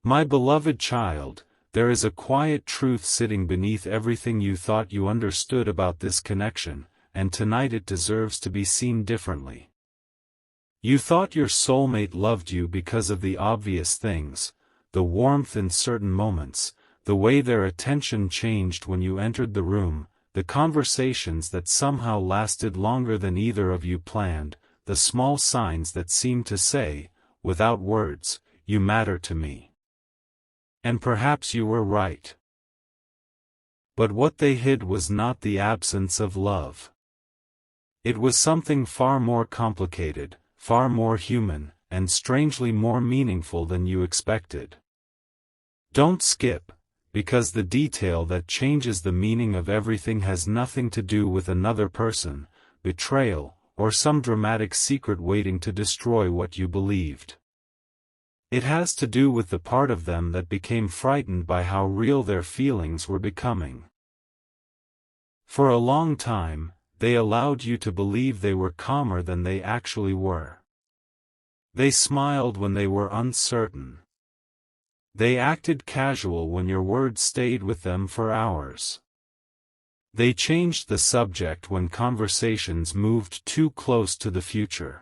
My beloved child, there is a quiet truth sitting beneath everything you thought you understood about this connection, and tonight it deserves to be seen differently. You thought your soulmate loved you because of the obvious things, the warmth in certain moments, the way their attention changed when you entered the room, the conversations that somehow lasted longer than either of you planned, the small signs that seemed to say, without words, "You matter to me." And perhaps you were right. But what they hid was not the absence of love. It was something far more complicated, far more human, and strangely more meaningful than you expected. Don't skip, because the detail that changes the meaning of everything has nothing to do with another person, betrayal, or some dramatic secret waiting to destroy what you believed. It has to do with the part of them that became frightened by how real their feelings were becoming. For a long time, they allowed you to believe they were calmer than they actually were. They smiled when they were uncertain. They acted casual when your words stayed with them for hours. They changed the subject when conversations moved too close to the future.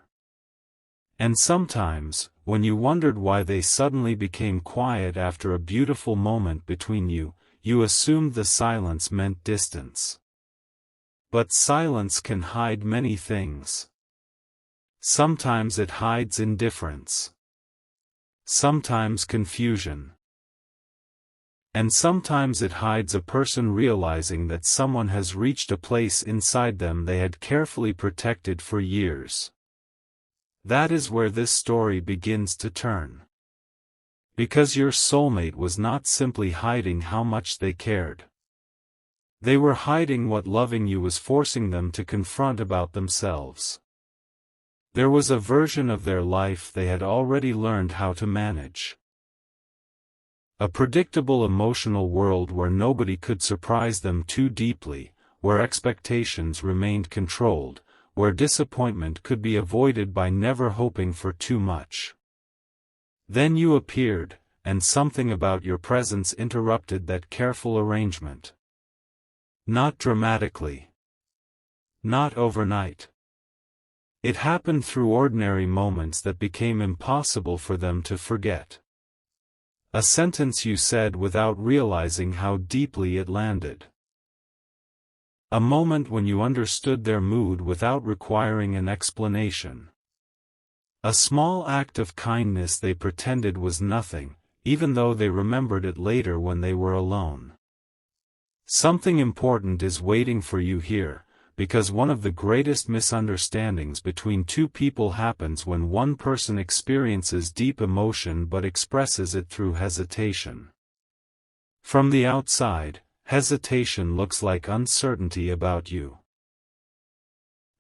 And sometimes, when you wondered why they suddenly became quiet after a beautiful moment between you, you assumed the silence meant distance. But silence can hide many things. Sometimes it hides indifference. Sometimes confusion. And sometimes it hides a person realizing that someone has reached a place inside them they had carefully protected for years. That is where this story begins to turn. Because your soulmate was not simply hiding how much they cared. They were hiding what loving you was forcing them to confront about themselves. There was a version of their life they had already learned how to manage. A predictable emotional world where nobody could surprise them too deeply, where expectations remained controlled, where disappointment could be avoided by never hoping for too much. Then you appeared, and something about your presence interrupted that careful arrangement. Not dramatically. Not overnight. It happened through ordinary moments that became impossible for them to forget. A sentence you said without realizing how deeply it landed. A moment when you understood their mood without requiring an explanation. A small act of kindness they pretended was nothing, even though they remembered it later when they were alone. Something important is waiting for you here, because one of the greatest misunderstandings between two people happens when one person experiences deep emotion but expresses it through hesitation. From the outside, hesitation looks like uncertainty about you.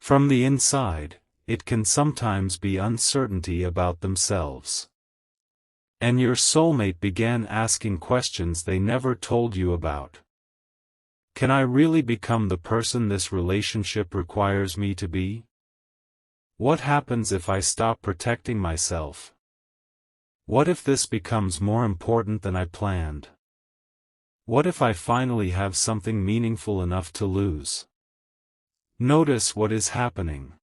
From the inside, it can sometimes be uncertainty about themselves. And your soulmate began asking questions they never told you about. Can I really become the person this relationship requires me to be? What happens if I stop protecting myself? What if this becomes more important than I planned? What if I finally have something meaningful enough to lose? Notice what is happening.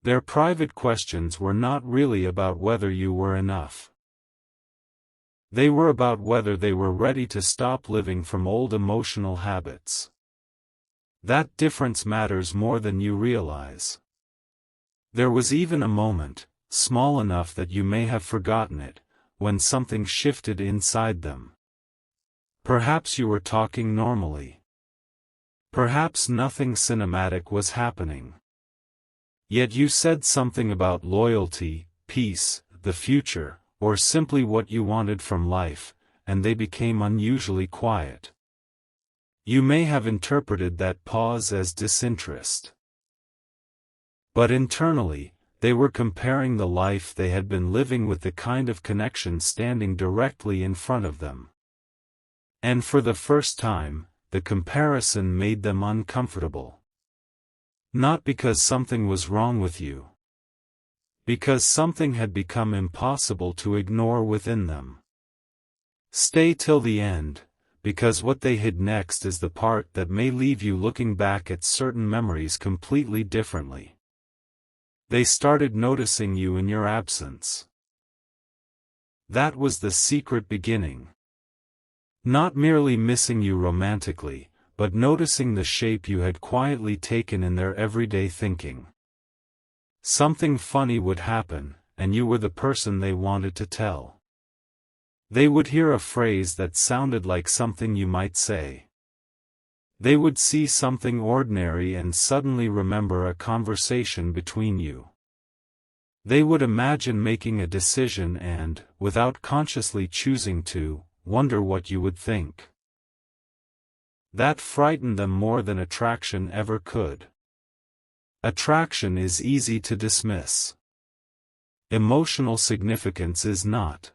Their private questions were not really about whether you were enough. They were about whether they were ready to stop living from old emotional habits. That difference matters more than you realize. There was even a moment, small enough that you may have forgotten it, when something shifted inside them. Perhaps you were talking normally. Perhaps nothing cinematic was happening. Yet you said something about loyalty, peace, the future, or simply what you wanted from life, and they became unusually quiet. You may have interpreted that pause as disinterest. But internally, they were comparing the life they had been living with the kind of connection standing directly in front of them. And for the first time, the comparison made them uncomfortable. Not because something was wrong with you. Because something had become impossible to ignore within them. Stay till the end, because what they hid next is the part that may leave you looking back at certain memories completely differently. They started noticing you in your absence. That was the secret beginning. Not merely missing you romantically, but noticing the shape you had quietly taken in their everyday thinking. Something funny would happen, and you were the person they wanted to tell. They would hear a phrase that sounded like something you might say. They would see something ordinary and suddenly remember a conversation between you. They would imagine making a decision and, without consciously choosing to, wonder what you would think. That frightened them more than attraction ever could. Attraction is easy to dismiss. Emotional significance is not.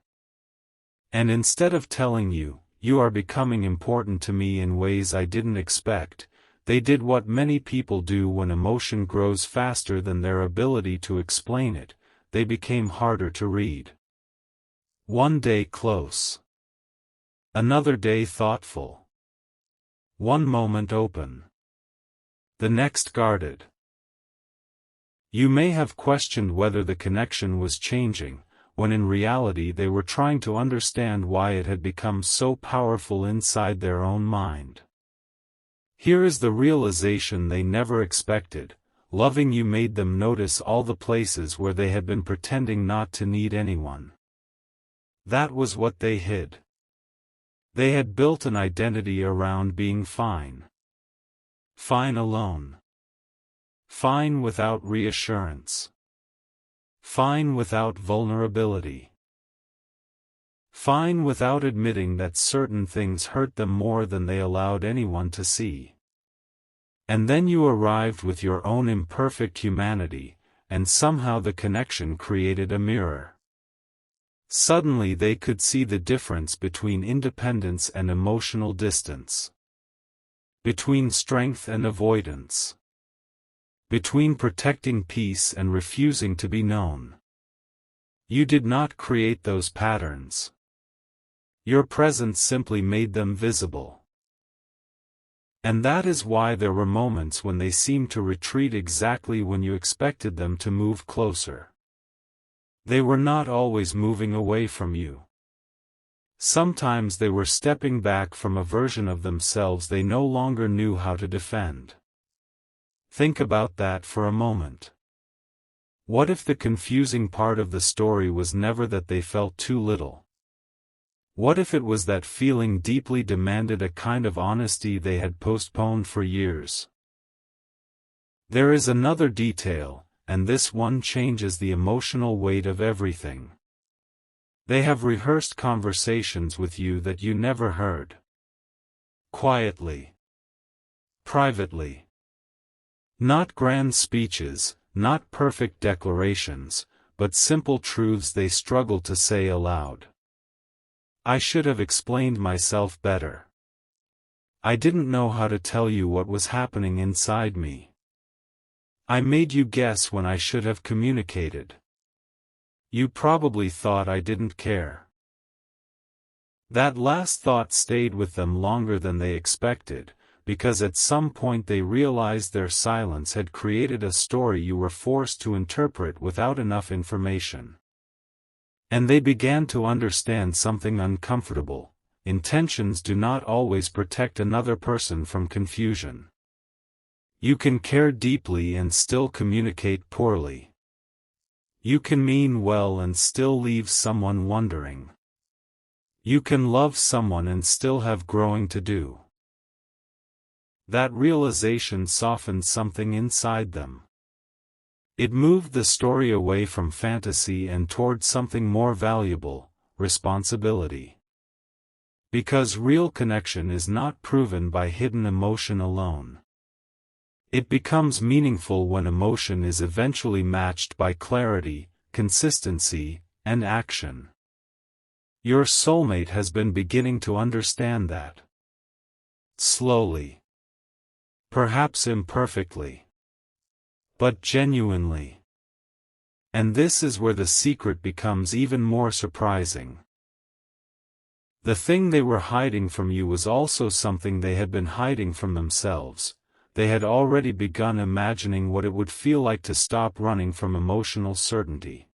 And instead of telling you, "You are becoming important to me in ways I didn't expect," they did what many people do when emotion grows faster than their ability to explain it: they became harder to read. One day close. Another day thoughtful. One moment open. The next guarded. You may have questioned whether the connection was changing, when in reality they were trying to understand why it had become so powerful inside their own mind. Here is the realization they never expected: loving you made them notice all the places where they had been pretending not to need anyone. That was what they hid. They had built an identity around being fine. Fine alone. Fine without reassurance. Fine without vulnerability. Fine without admitting that certain things hurt them more than they allowed anyone to see. And then you arrived with your own imperfect humanity, and somehow the connection created a mirror. Suddenly they could see the difference between independence and emotional distance. Between strength and avoidance. Between protecting peace and refusing to be known. You did not create those patterns. Your presence simply made them visible. And that is why there were moments when they seemed to retreat exactly when you expected them to move closer. They were not always moving away from you. Sometimes they were stepping back from a version of themselves they no longer knew how to defend. Think about that for a moment. What if the confusing part of the story was never that they felt too little? What if it was that feeling deeply demanded a kind of honesty they had postponed for years? There is another detail, and this one changes the emotional weight of everything. They have rehearsed conversations with you that you never heard. Quietly. Privately. Not grand speeches, not perfect declarations, but simple truths they struggle to say aloud. I should have explained myself better. I didn't know how to tell you what was happening inside me. I made you guess when I should have communicated. You probably thought I didn't care. That last thought stayed with them longer than they expected, because at some point they realized their silence had created a story you were forced to interpret without enough information. And they began to understand something uncomfortable: intentions do not always protect another person from confusion. You can care deeply and still communicate poorly. You can mean well and still leave someone wondering. You can love someone and still have growing to do. That realization softened something inside them. It moved the story away from fantasy and toward something more valuable: responsibility. Because real connection is not proven by hidden emotion alone. It becomes meaningful when emotion is eventually matched by clarity, consistency, and action. Your soulmate has been beginning to understand that. Slowly. Perhaps imperfectly. But genuinely. And this is where the secret becomes even more surprising. The thing they were hiding from you was also something they had been hiding from themselves. They had already begun imagining what it would feel like to stop running from emotional certainty.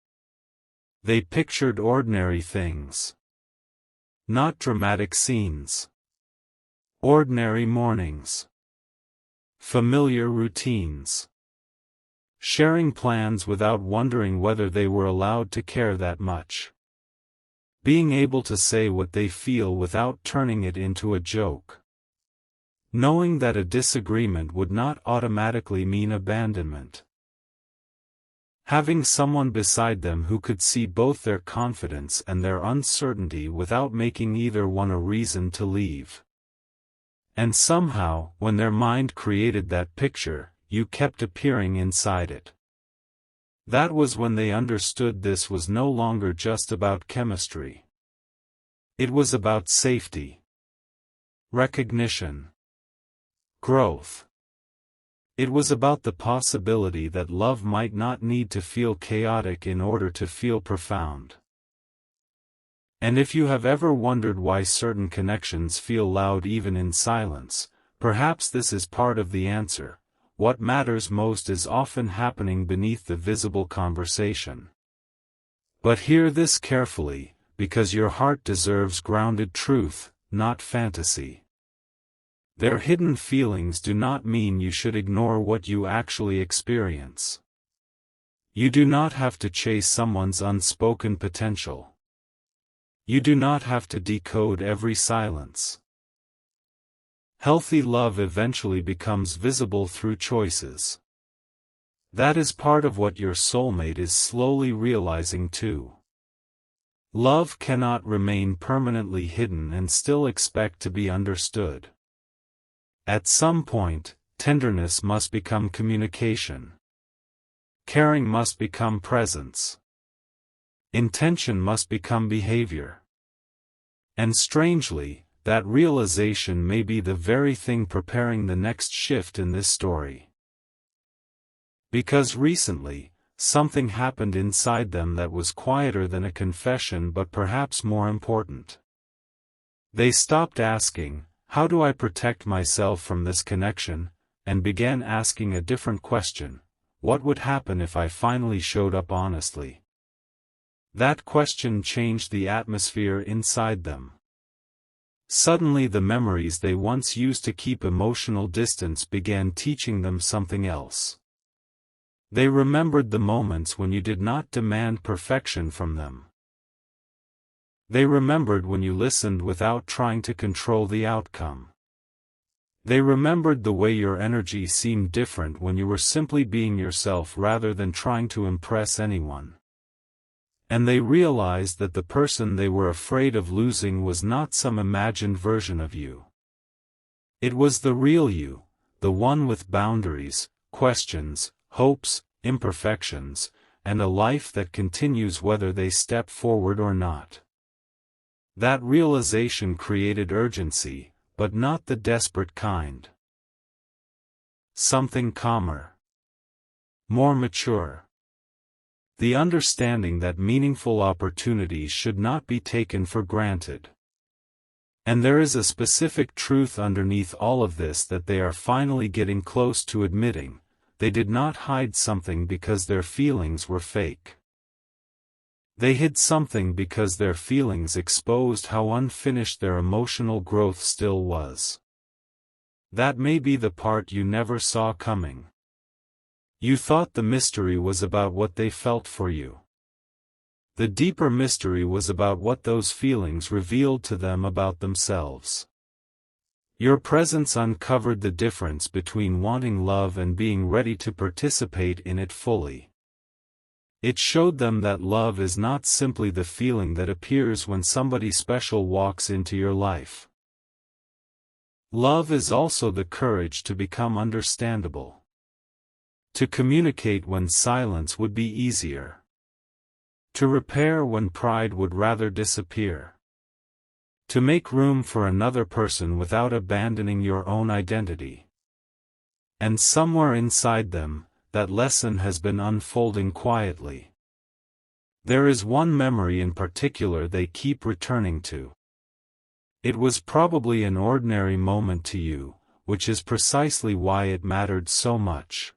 They pictured ordinary things. Not dramatic scenes. Ordinary mornings. Familiar routines. Sharing plans without wondering whether they were allowed to care that much. Being able to say what they feel without turning it into a joke. Knowing that a disagreement would not automatically mean abandonment. Having someone beside them who could see both their confidence and their uncertainty without making either one a reason to leave. And somehow, when their mind created that picture, you kept appearing inside it. That was when they understood this was no longer just about chemistry. It was about safety. Recognition. Growth. It was about the possibility that love might not need to feel chaotic in order to feel profound. And if you have ever wondered why certain connections feel loud even in silence, perhaps this is part of the answer. What matters most is often happening beneath the visible conversation. But hear this carefully, because your heart deserves grounded truth, not fantasy. Their hidden feelings do not mean you should ignore what you actually experience. You do not have to chase someone's unspoken potential. You do not have to decode every silence. Healthy love eventually becomes visible through choices. That is part of what your soulmate is slowly realizing too. Love cannot remain permanently hidden and still expect to be understood. At some point, tenderness must become communication. Caring must become presence. Intention must become behavior. And strangely, that realization may be the very thing preparing the next shift in this story. Because recently, something happened inside them that was quieter than a confession but perhaps more important. They stopped asking, "How do I protect myself from this connection?" and began asking a different question: what would happen if I finally showed up honestly? That question changed the atmosphere inside them. Suddenly the memories they once used to keep emotional distance began teaching them something else. They remembered the moments when you did not demand perfection from them. They remembered when you listened without trying to control the outcome. They remembered the way your energy seemed different when you were simply being yourself rather than trying to impress anyone. And they realized that the person they were afraid of losing was not some imagined version of you. It was the real you, the one with boundaries, questions, hopes, imperfections, and a life that continues whether they step forward or not. That realization created urgency, but not the desperate kind. Something calmer. More mature. The understanding that meaningful opportunities should not be taken for granted. And there is a specific truth underneath all of this that they are finally getting close to admitting: they did not hide something because their feelings were fake. They hid something because their feelings exposed how unfinished their emotional growth still was. That may be the part you never saw coming. You thought the mystery was about what they felt for you. The deeper mystery was about what those feelings revealed to them about themselves. Your presence uncovered the difference between wanting love and being ready to participate in it fully. It showed them that love is not simply the feeling that appears when somebody special walks into your life. Love is also the courage to become understandable. To communicate when silence would be easier. To repair when pride would rather disappear. To make room for another person without abandoning your own identity. And somewhere inside them, that lesson has been unfolding quietly. There is one memory in particular they keep returning to. It was probably an ordinary moment to you, which is precisely why it mattered so much.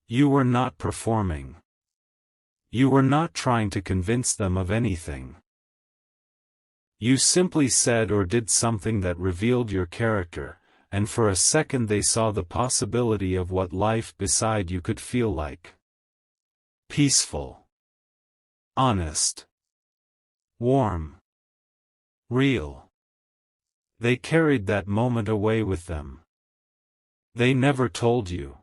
You were not performing. You were not trying to convince them of anything. You simply said or did something that revealed your character, and for a second they saw the possibility of what life beside you could feel like. Peaceful. Honest. Warm. Real. They carried that moment away with them. They never told you.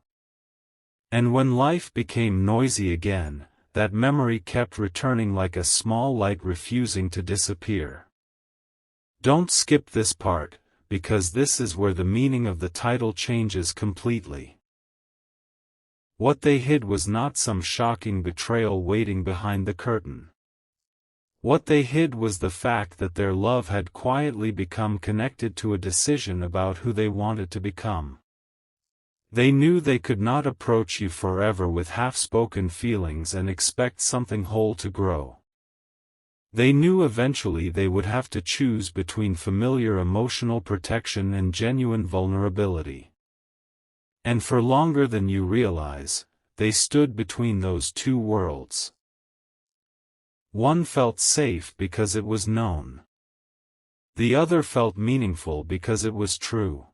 And when life became noisy again, that memory kept returning like a small light refusing to disappear. Don't skip this part, because this is where the meaning of the title changes completely. What they hid was not some shocking betrayal waiting behind the curtain. What they hid was the fact that their love had quietly become connected to a decision about who they wanted to become. They knew they could not approach you forever with half-spoken feelings and expect something whole to grow. They knew eventually they would have to choose between familiar emotional protection and genuine vulnerability. And for longer than you realize, they stood between those two worlds. One felt safe because it was known. The other felt meaningful because it was true.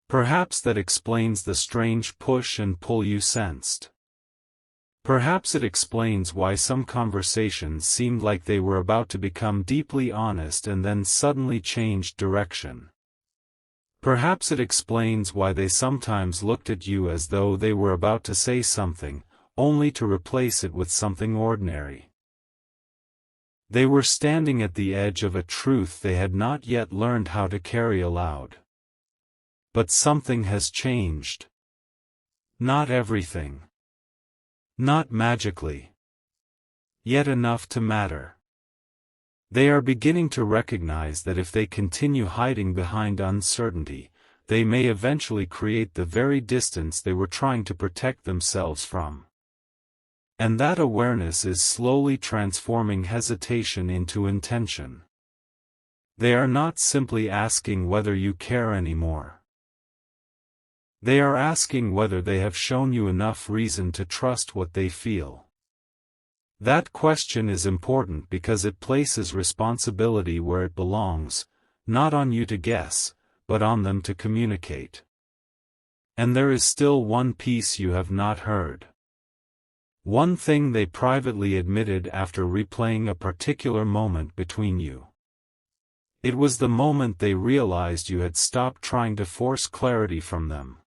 Perhaps that explains the strange push and pull you sensed. Perhaps it explains why some conversations seemed like they were about to become deeply honest and then suddenly changed direction. Perhaps it explains why they sometimes looked at you as though they were about to say something, only to replace it with something ordinary. They were standing at the edge of a truth they had not yet learned how to carry aloud. But something has changed. Not everything. Not magically. Yet enough to matter. They are beginning to recognize that if they continue hiding behind uncertainty, they may eventually create the very distance they were trying to protect themselves from. And that awareness is slowly transforming hesitation into intention. They are not simply asking whether you care anymore. They are asking whether they have shown you enough reason to trust what they feel. That question is important because it places responsibility where it belongs, not on you to guess, but on them to communicate. And there is still one piece you have not heard. One thing they privately admitted after replaying a particular moment between you. It was the moment they realized you had stopped trying to force clarity from them.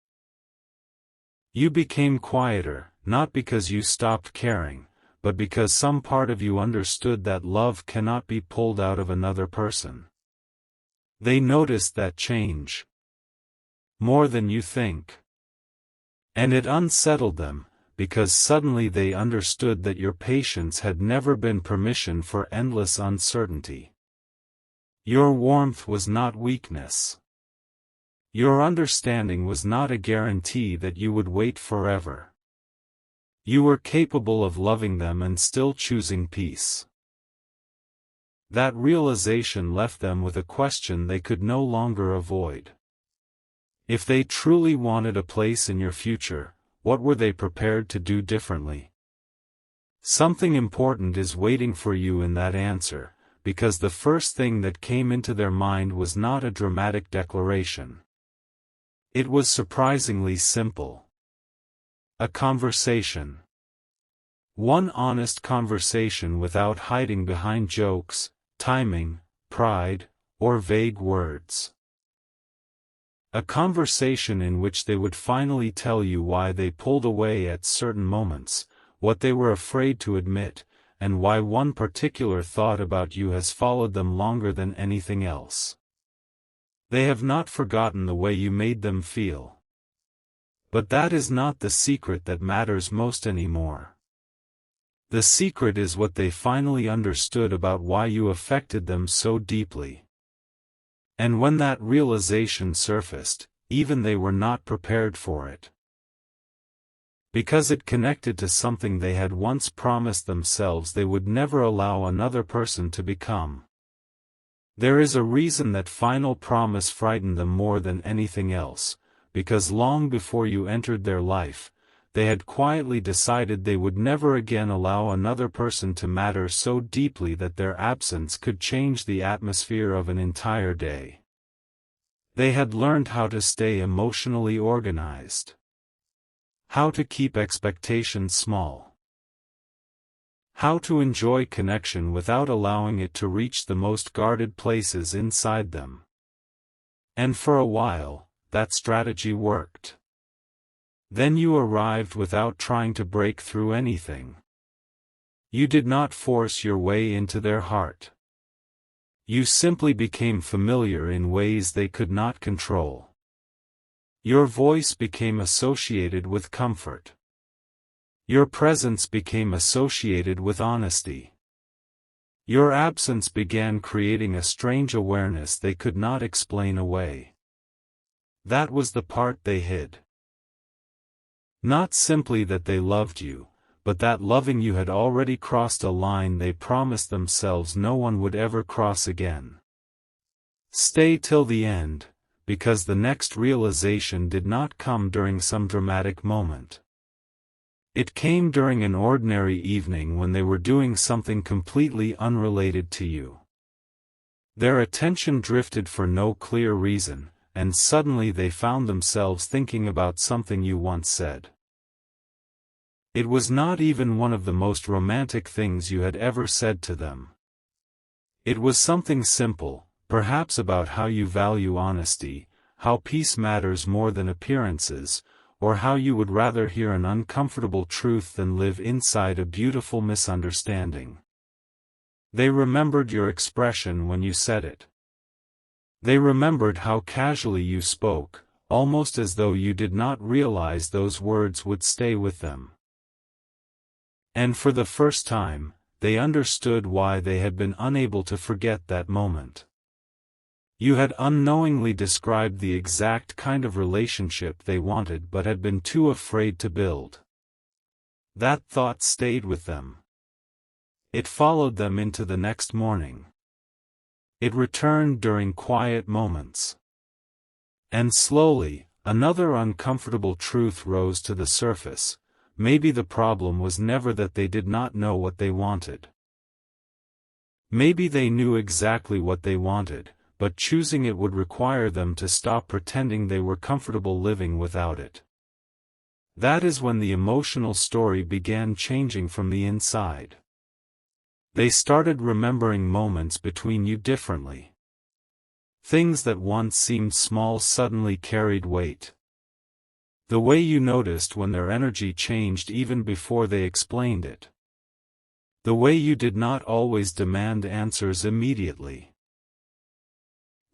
You became quieter, not because you stopped caring, but because some part of you understood that love cannot be pulled out of another person. They noticed that change. More than you think. And it unsettled them, because suddenly they understood that your patience had never been permission for endless uncertainty. Your warmth was not weakness. Your understanding was not a guarantee that you would wait forever. You were capable of loving them and still choosing peace. That realization left them with a question they could no longer avoid. If they truly wanted a place in your future, what were they prepared to do differently? Something important is waiting for you in that answer, because the first thing that came into their mind was not a dramatic declaration. It was surprisingly simple. A conversation. One honest conversation without hiding behind jokes, timing, pride, or vague words. A conversation in which they would finally tell you why they pulled away at certain moments, what they were afraid to admit, and why one particular thought about you has followed them longer than anything else. They have not forgotten the way you made them feel. But that is not the secret that matters most anymore. The secret is what they finally understood about why you affected them so deeply. And when that realization surfaced, even they were not prepared for it. Because it connected to something they had once promised themselves they would never allow another person to become. There is a reason that final promise frightened them more than anything else, because long before you entered their life, they had quietly decided they would never again allow another person to matter so deeply that their absence could change the atmosphere of an entire day. They had learned how to stay emotionally organized, how to keep expectations small, how to enjoy connection without allowing it to reach the most guarded places inside them. And for a while, that strategy worked. Then you arrived without trying to break through anything. You did not force your way into their heart. You simply became familiar in ways they could not control. Your voice became associated with comfort. Your presence became associated with honesty. Your absence began creating a strange awareness they could not explain away. That was the part they hid. Not simply that they loved you, but that loving you had already crossed a line they promised themselves no one would ever cross again. Stay till the end, because the next realization did not come during some dramatic moment. It came during an ordinary evening when they were doing something completely unrelated to you. Their attention drifted for no clear reason, and suddenly they found themselves thinking about something you once said. It was not even one of the most romantic things you had ever said to them. It was something simple, perhaps about how you value honesty, how peace matters more than appearances, or how you would rather hear an uncomfortable truth than live inside a beautiful misunderstanding. They remembered your expression when you said it. They remembered how casually you spoke, almost as though you did not realize those words would stay with them. And for the first time, they understood why they had been unable to forget that moment. You had unknowingly described the exact kind of relationship they wanted but had been too afraid to build. That thought stayed with them. It followed them into the next morning. It returned during quiet moments. And slowly, another uncomfortable truth rose to the surface. Maybe the problem was never that they did not know what they wanted. Maybe they knew exactly what they wanted, but choosing it would require them to stop pretending they were comfortable living without it. That is when the emotional story began changing from the inside. They started remembering moments between you differently. Things that once seemed small suddenly carried weight. The way you noticed when their energy changed even before they explained it. The way you did not always demand answers immediately.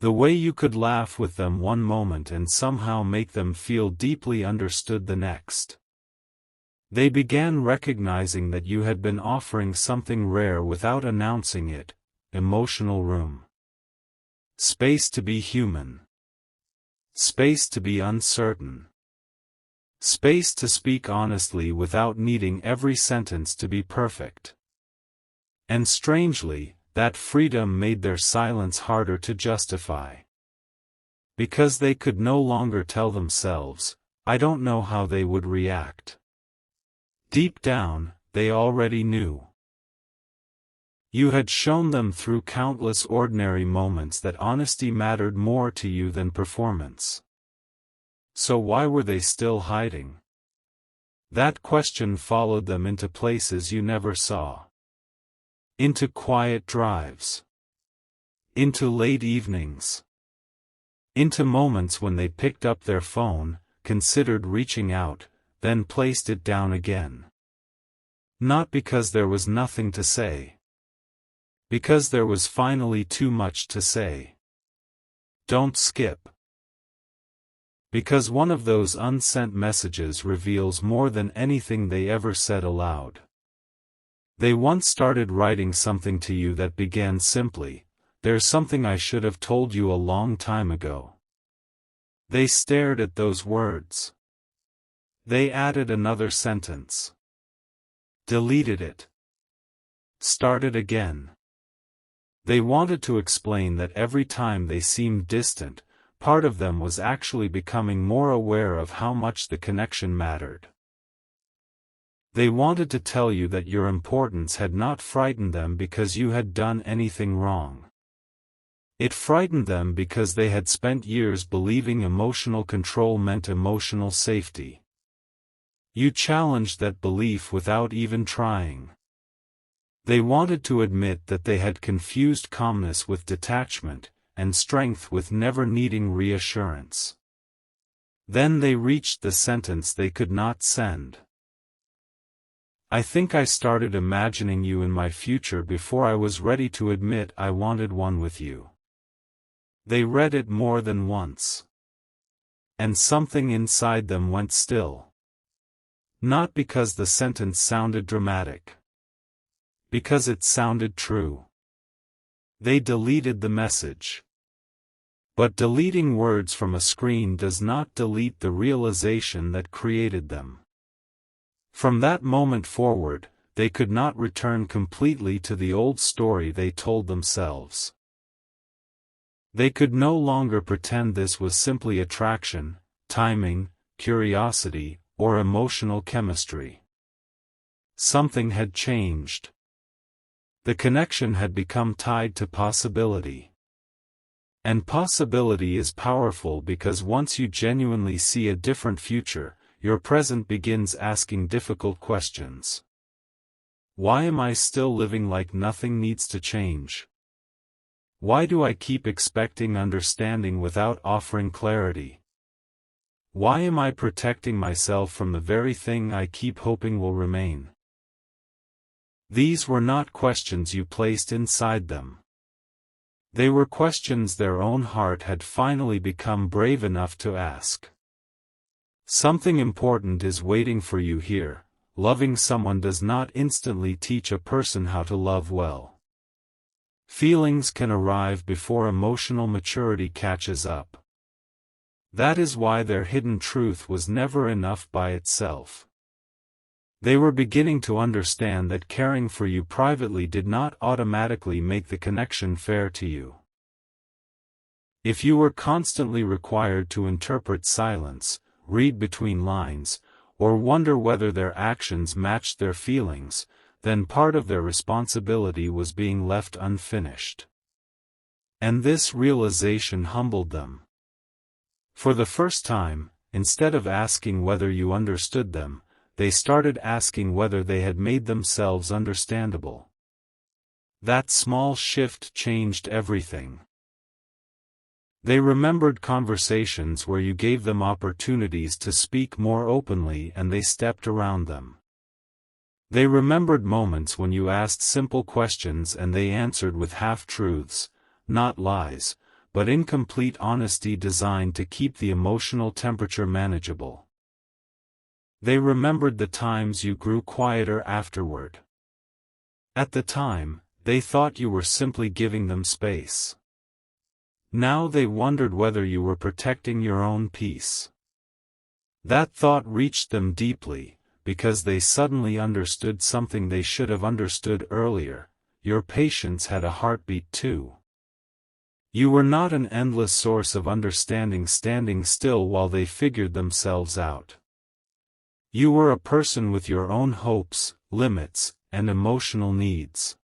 The way you could laugh with them one moment and somehow make them feel deeply understood the next. They began recognizing that you had been offering something rare without announcing it: emotional room. Space to be human. Space to be uncertain. Space to speak honestly without needing every sentence to be perfect. And strangely, that freedom made their silence harder to justify. Because they could no longer tell themselves, "I don't know how they would react." Deep down, they already knew. You had shown them through countless ordinary moments that honesty mattered more to you than performance. So why were they still hiding? That question followed them into places you never saw. Into quiet drives. Into late evenings. Into moments when they picked up their phone, considered reaching out, then placed it down again. Not because there was nothing to say. Because there was finally too much to say. Don't skip. Because one of those unsent messages reveals more than anything they ever said aloud. They once started writing something to you that began simply, "There's something I should have told you a long time ago." They stared at those words. They added another sentence. Deleted it. Started again. They wanted to explain that every time they seemed distant, part of them was actually becoming more aware of how much the connection mattered. They wanted to tell you that your importance had not frightened them because you had done anything wrong. It frightened them because they had spent years believing emotional control meant emotional safety. You challenged that belief without even trying. They wanted to admit that they had confused calmness with detachment, and strength with never needing reassurance. Then they reached the sentence they could not send. I think I started imagining you in my future before I was ready to admit I wanted one with you. They read it more than once. And something inside them went still. Not because the sentence sounded dramatic. Because it sounded true. They deleted the message. But deleting words from a screen does not delete the realization that created them. From that moment forward, they could not return completely to the old story they told themselves. They could no longer pretend this was simply attraction, timing, curiosity, or emotional chemistry. Something had changed. The connection had become tied to possibility. And possibility is powerful because once you genuinely see a different future, your present begins asking difficult questions. Why am I still living like nothing needs to change? Why do I keep expecting understanding without offering clarity? Why am I protecting myself from the very thing I keep hoping will remain? These were not questions you placed inside them. They were questions their own heart had finally become brave enough to ask. Something important is waiting for you here. Loving someone does not instantly teach a person how to love well. Feelings can arrive before emotional maturity catches up. That is why their hidden truth was never enough by itself. They were beginning to understand that caring for you privately did not automatically make the connection fair to you. If you were constantly required to interpret silence, read between lines, or wonder whether their actions matched their feelings, then part of their responsibility was being left unfinished. And this realization humbled them. For the first time, instead of asking whether you understood them, they started asking whether they had made themselves understandable. That small shift changed everything. They remembered conversations where you gave them opportunities to speak more openly and they stepped around them. They remembered moments when you asked simple questions and they answered with half-truths, not lies, but incomplete honesty designed to keep the emotional temperature manageable. They remembered the times you grew quieter afterward. At the time, they thought you were simply giving them space. Now they wondered whether you were protecting your own peace. That thought reached them deeply, because they suddenly understood something they should have understood earlier: your patience had a heartbeat too. You were not an endless source of understanding standing still while they figured themselves out. You were a person with your own hopes, limits, and emotional needs.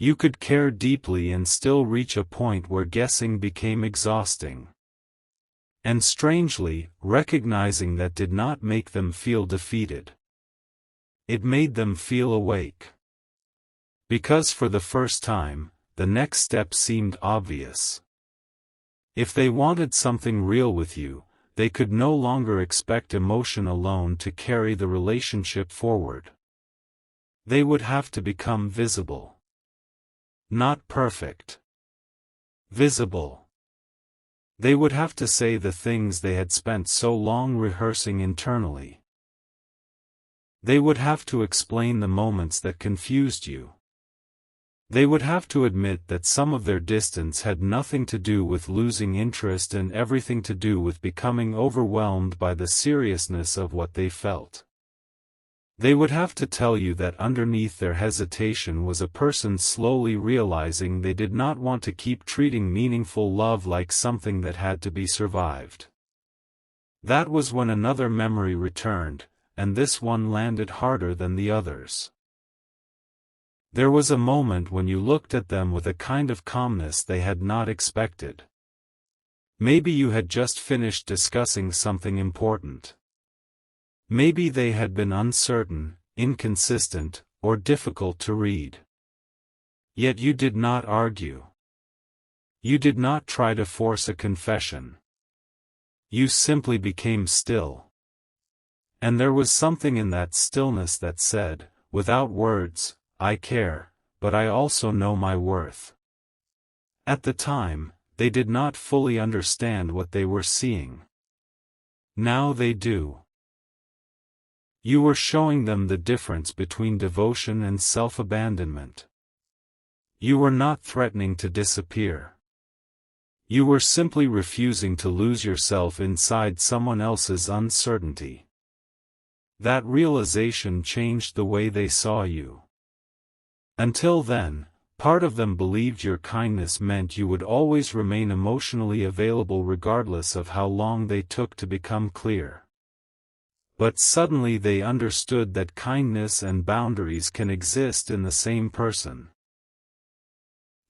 You could care deeply and still reach a point where guessing became exhausting. And strangely, recognizing that did not make them feel defeated. It made them feel awake. Because for the first time, the next step seemed obvious. If they wanted something real with you, they could no longer expect emotion alone to carry the relationship forward. They would have to become visible. Not perfect. Visible. They would have to say the things they had spent so long rehearsing internally. They would have to explain the moments that confused you. They would have to admit that some of their distance had nothing to do with losing interest and everything to do with becoming overwhelmed by the seriousness of what they felt. They would have to tell you that underneath their hesitation was a person slowly realizing they did not want to keep treating meaningful love like something that had to be survived. That was when another memory returned, and this one landed harder than the others. There was a moment when you looked at them with a kind of calmness they had not expected. Maybe you had just finished discussing something important. Maybe they had been uncertain, inconsistent, or difficult to read. Yet you did not argue. You did not try to force a confession. You simply became still. And there was something in that stillness that said, without words, I care, but I also know my worth. At the time, they did not fully understand what they were seeing. Now they do. You were showing them the difference between devotion and self-abandonment. You were not threatening to disappear. You were simply refusing to lose yourself inside someone else's uncertainty. That realization changed the way they saw you. Until then, part of them believed your kindness meant you would always remain emotionally available regardless of how long they took to become clear. But suddenly they understood that kindness and boundaries can exist in the same person.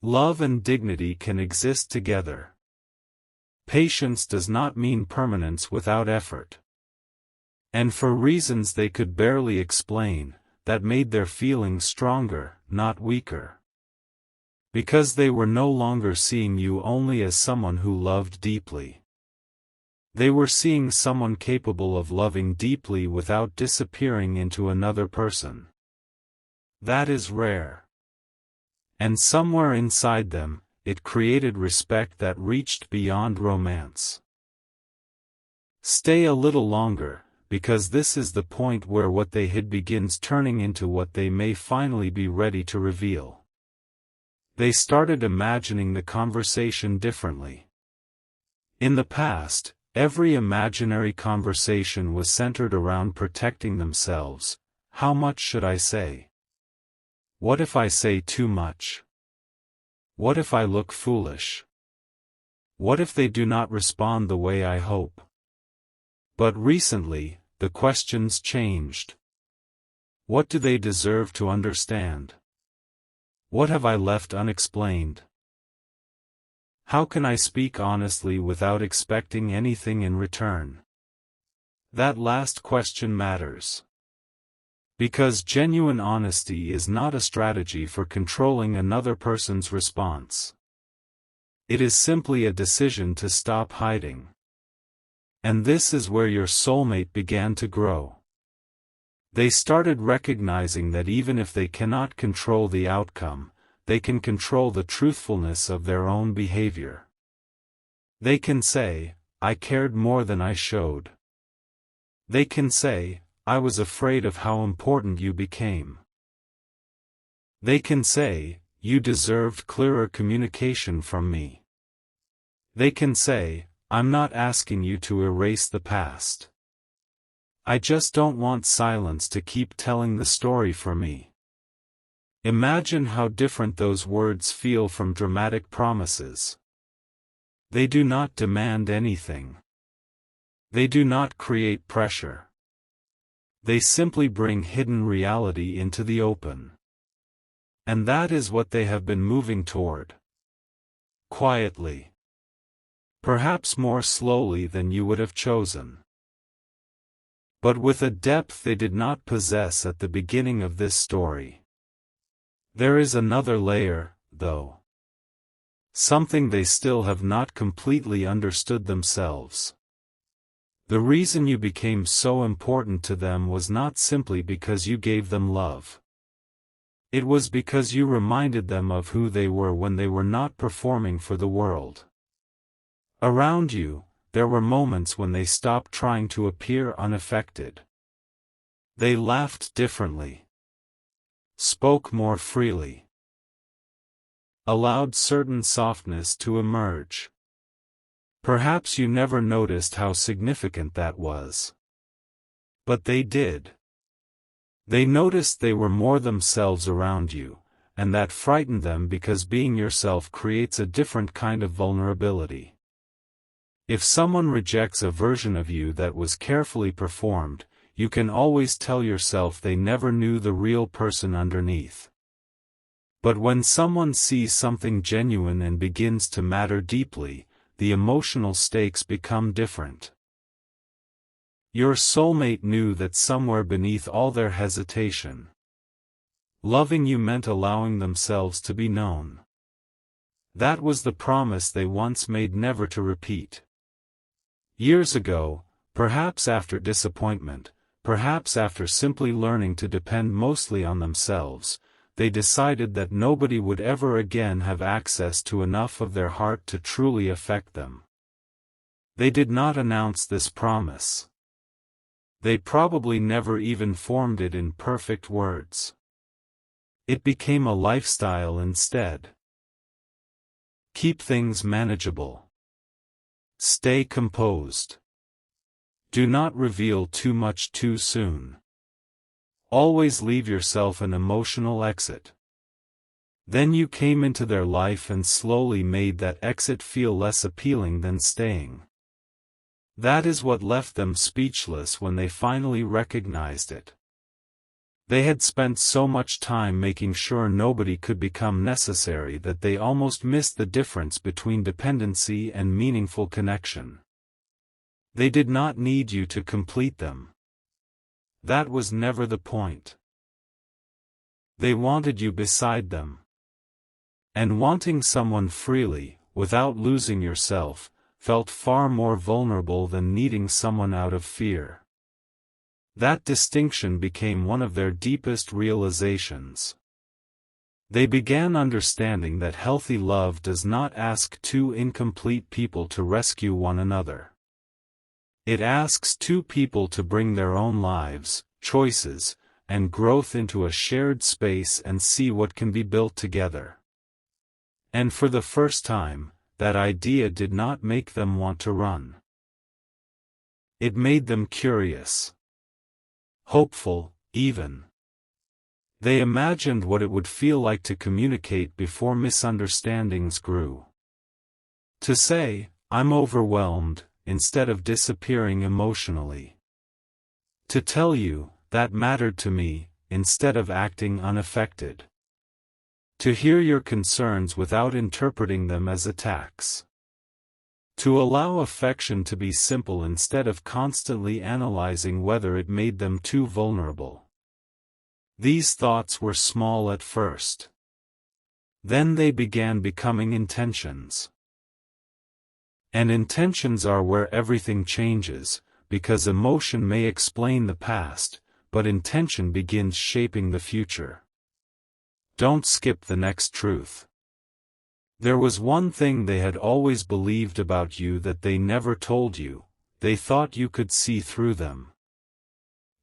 Love and dignity can exist together. Patience does not mean permanence without effort. And for reasons they could barely explain, that made their feelings stronger, not weaker. Because they were no longer seeing you only as someone who loved deeply. They were seeing someone capable of loving deeply without disappearing into another person. That is rare. And somewhere inside them, it created respect that reached beyond romance. Stay a little longer, because this is the point where what they hid begins turning into what they may finally be ready to reveal. They started imagining the conversation differently. In the past, every imaginary conversation was centered around protecting themselves. How much should I say? What if I say too much? What if I look foolish? What if they do not respond the way I hope? But recently, the questions changed. What do they deserve to understand? What have I left unexplained? How can I speak honestly without expecting anything in return? That last question matters. Because genuine honesty is not a strategy for controlling another person's response. It is simply a decision to stop hiding. And this is where your soulmate began to grow. They started recognizing that even if they cannot control the outcome, they can control the truthfulness of their own behavior. They can say, I cared more than I showed. They can say, I was afraid of how important you became. They can say, you deserved clearer communication from me. They can say, I'm not asking you to erase the past. I just don't want silence to keep telling the story for me. Imagine how different those words feel from dramatic promises. They do not demand anything. They do not create pressure. They simply bring hidden reality into the open. And that is what they have been moving toward. Quietly. Perhaps more slowly than you would have chosen. But with a depth they did not possess at the beginning of this story. There is another layer, though. Something they still have not completely understood themselves. The reason you became so important to them was not simply because you gave them love. It was because you reminded them of who they were when they were not performing for the world. Around you, there were moments when they stopped trying to appear unaffected. They laughed differently. Spoke more freely. Allowed certain softness to emerge. Perhaps you never noticed how significant that was. But they did. They noticed they were more themselves around you, and that frightened them because being yourself creates a different kind of vulnerability. If someone rejects a version of you that was carefully performed, you can always tell yourself they never knew the real person underneath. But when someone sees something genuine and begins to matter deeply, the emotional stakes become different. Your soulmate knew that somewhere beneath all their hesitation, loving you meant allowing themselves to be known. That was the promise they once made never to repeat. Years ago, perhaps after disappointment, perhaps after simply learning to depend mostly on themselves, they decided that nobody would ever again have access to enough of their heart to truly affect them. They did not announce this promise. They probably never even formed it in perfect words. It became a lifestyle instead. Keep things manageable. Stay composed. Do not reveal too much too soon. Always leave yourself an emotional exit. Then you came into their life and slowly made that exit feel less appealing than staying. That is what left them speechless when they finally recognized it. They had spent so much time making sure nobody could become necessary that they almost missed the difference between dependency and meaningful connection. They did not need you to complete them. That was never the point. They wanted you beside them. And wanting someone freely, without losing yourself, felt far more vulnerable than needing someone out of fear. That distinction became one of their deepest realizations. They began understanding that healthy love does not ask two incomplete people to rescue one another. It asks two people to bring their own lives, choices, and growth into a shared space and see what can be built together. And for the first time, that idea did not make them want to run. It made them curious. Hopeful, even. They imagined what it would feel like to communicate before misunderstandings grew. To say, "I'm overwhelmed," instead of disappearing emotionally. To tell you, "That mattered to me," instead of acting unaffected. To hear your concerns without interpreting them as attacks. To allow affection to be simple instead of constantly analyzing whether it made them too vulnerable. These thoughts were small at first. Then they began becoming intentions. And intentions are where everything changes, because emotion may explain the past, but intention begins shaping the future. Don't skip the next truth. There was one thing they had always believed about you that they never told you: they thought you could see through them.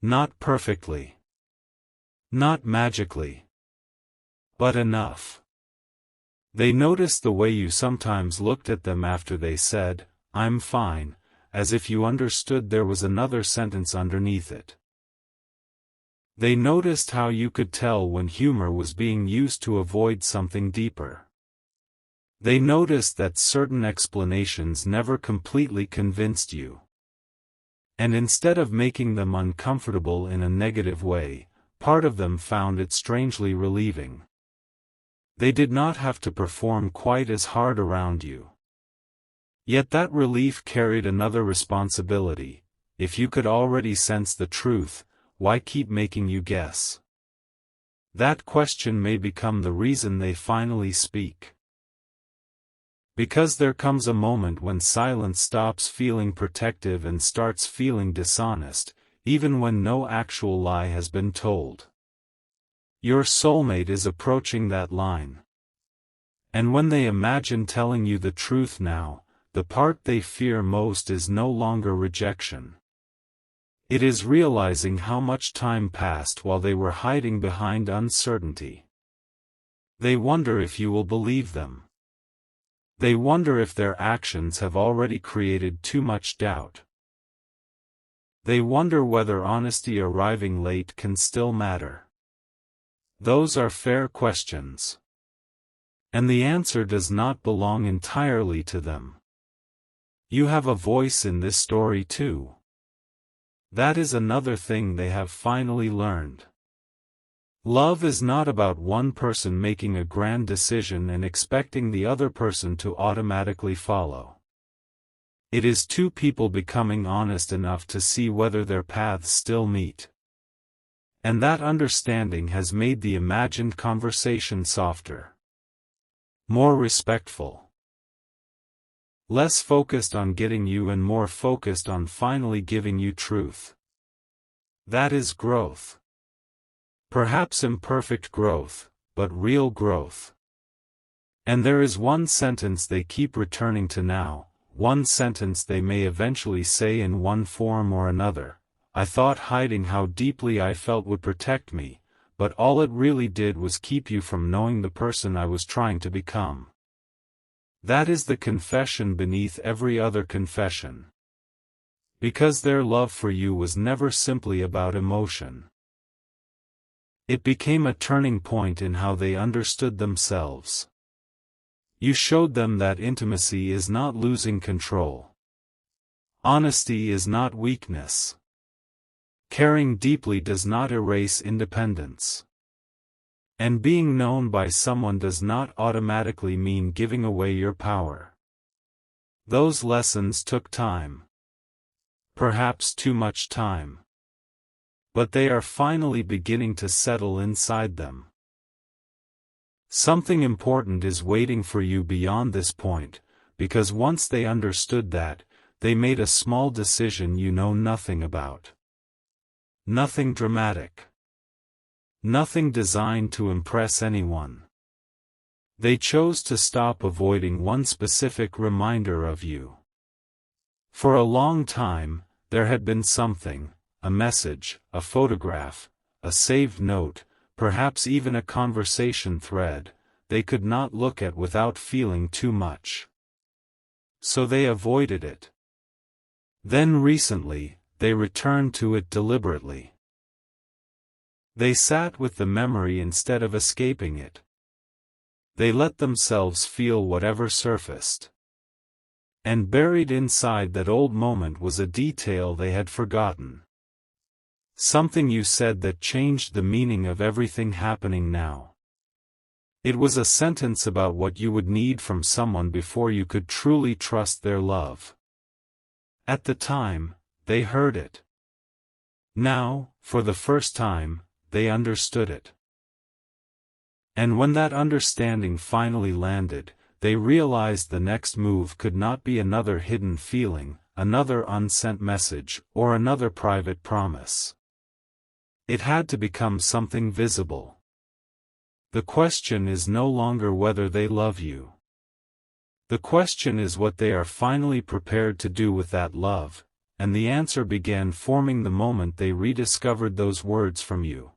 Not perfectly. Not magically. But enough. They noticed the way you sometimes looked at them after they said, "I'm fine," as if you understood there was another sentence underneath it. They noticed how you could tell when humor was being used to avoid something deeper. They noticed that certain explanations never completely convinced you. And instead of making them uncomfortable in a negative way, part of them found it strangely relieving. They did not have to perform quite as hard around you. Yet that relief carried another responsibility. If you could already sense the truth, why keep making you guess? That question may become the reason they finally speak. Because there comes a moment when silence stops feeling protective and starts feeling dishonest, even when no actual lie has been told. Your soulmate is approaching that line. And when they imagine telling you the truth now, the part they fear most is no longer rejection. It is realizing how much time passed while they were hiding behind uncertainty. They wonder if you will believe them. They wonder if their actions have already created too much doubt. They wonder whether honesty arriving late can still matter. Those are fair questions. And the answer does not belong entirely to them. You have a voice in this story too. That is another thing they have finally learned. Love is not about one person making a grand decision and expecting the other person to automatically follow. It is two people becoming honest enough to see whether their paths still meet. And that understanding has made the imagined conversation softer, more respectful, less focused on getting you and more focused on finally giving you truth. That is growth. Perhaps imperfect growth, but real growth. And there is one sentence they keep returning to now, one sentence they may eventually say in one form or another. I thought hiding how deeply I felt would protect me, but all it really did was keep you from knowing the person I was trying to become. That is the confession beneath every other confession. Because their love for you was never simply about emotion. It became a turning point in how they understood themselves. You showed them that intimacy is not losing control. Honesty is not weakness. Caring deeply does not erase independence. And being known by someone does not automatically mean giving away your power. Those lessons took time. Perhaps too much time. But they are finally beginning to settle inside them. Something important is waiting for you beyond this point, because once they understood that, they made a small decision you know nothing about. Nothing dramatic. Nothing designed to impress anyone. They chose to stop avoiding one specific reminder of you. For a long time, there had been something, a message, a photograph, a saved note, perhaps even a conversation thread, they could not look at without feeling too much. So they avoided it. Then recently, they returned to it deliberately. They sat with the memory instead of escaping it. They let themselves feel whatever surfaced. And buried inside that old moment was a detail they had forgotten. Something you said that changed the meaning of everything happening now. It was a sentence about what you would need from someone before you could truly trust their love. At the time, they heard it. Now, for the first time, they understood it. And when that understanding finally landed, they realized the next move could not be another hidden feeling, another unsent message, or another private promise. It had to become something visible. The question is no longer whether they love you. The question is what they are finally prepared to do with that love, and the answer began forming the moment they rediscovered those words from you.